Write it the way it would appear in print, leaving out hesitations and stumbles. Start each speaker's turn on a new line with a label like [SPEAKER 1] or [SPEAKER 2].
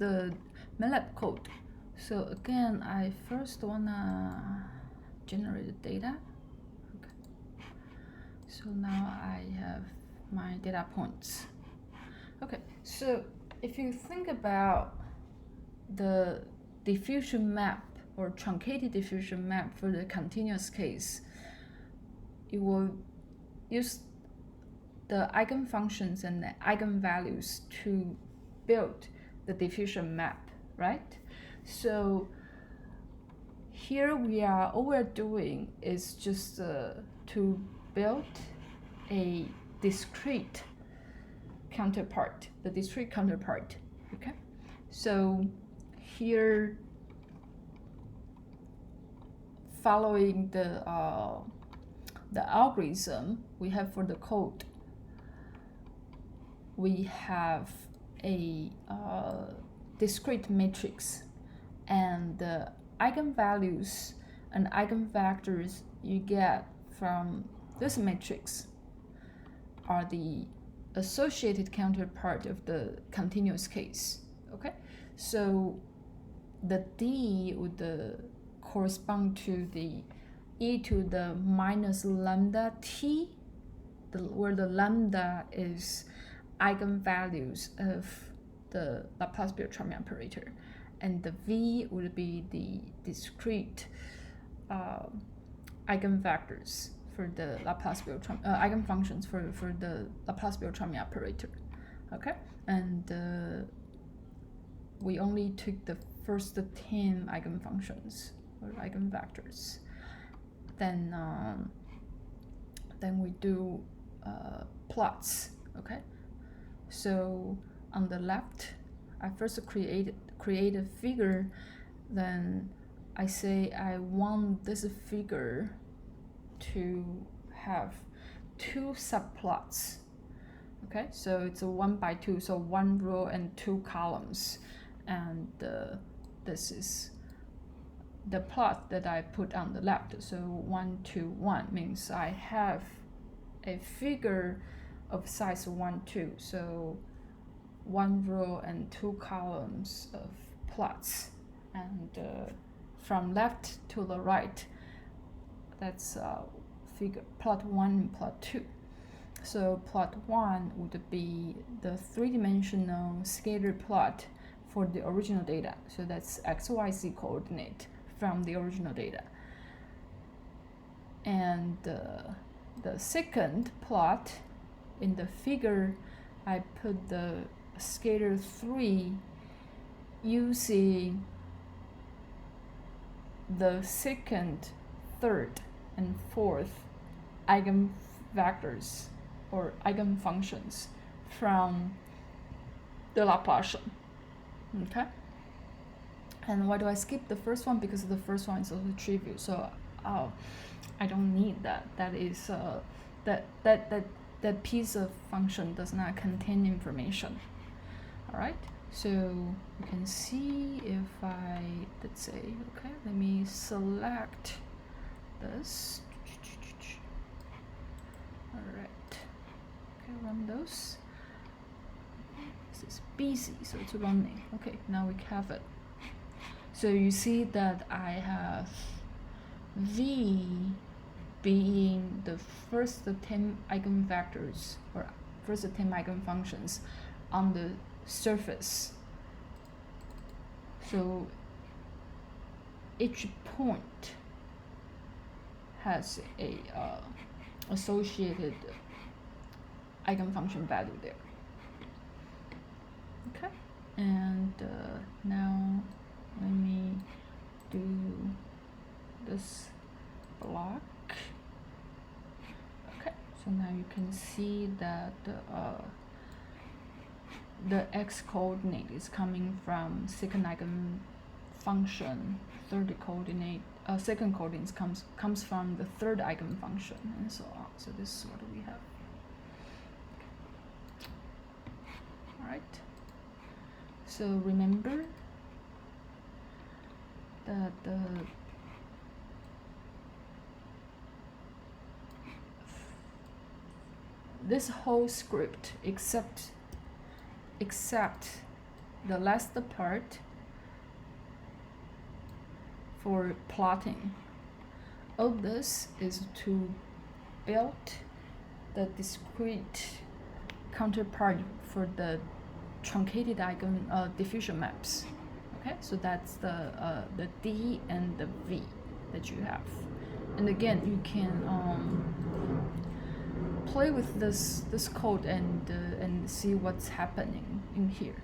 [SPEAKER 1] the MATLAB code. So again, I first wanna generate the data. Okay. So now I have my data points. Okay, so if you think about the diffusion map or truncated diffusion map for the continuous case, you will use the eigenfunctions and the eigenvalues to build the diffusion map, right? So here all we're doing is just to build a discrete counterpart, okay? So here, following the algorithm we have for the code, we have a discrete matrix, and the eigenvalues and eigenvectors you get from this matrix are the associated counterpart of the continuous case, okay? So the D would correspond to the e to the minus lambda t, where the lambda is eigenvalues of the Laplace-Beltrami operator, and the V would be the discrete eigenvectors for the Laplace-Beltrami eigenfunctions for the Laplace-Beltrami operator, okay? And we only took the first 10 eigenfunctions or eigenvectors. Then we do plots, okay? So on the left, I first create a figure, then I say I want this figure to have 2 subplots, okay? So it's a 1 by 2, so 1 row and 2 columns, and this is the plot that I put on the left. So 1, 2, 1 means I have a figure of size 1, 2, so 1 row and 2 columns of plots, and from left to the right, that's figure plot 1 and plot 2. So plot 1 would be the 3-dimensional scalar plot for the original data. So that's XYZ coordinate from the original data. And the second plot, in the figure, I put the scalar 3 using the second, third, and fourth eigenvectors or eigenfunctions from the Laplacian, okay? And why do I skip the first one? Because the first one is also trivial, so I don't need that. That is that piece of function does not contain information. All right, so you can see if I, let's say, okay, let me select this. All right, okay, run those. This is busy, so it's running. Okay, now we have it. So you see that I have V being the first 10 eigenvectors or first 10 eigenfunctions on the surface. So each point has a associated eigenfunction value there. Okay, and now let me do this block. Okay, so now you can see that the x coordinate is coming from second eigenfunction, third coordinate, second coordinate comes from the third eigenfunction, and so on. So this is what we have. All right. So remember that this whole script except the last part for plotting. All this is to build the discrete counterpart for the truncated eigen diffusion maps. Okay, so that's the D and the V that you have. And again, you can play with this code and see what's happening in here.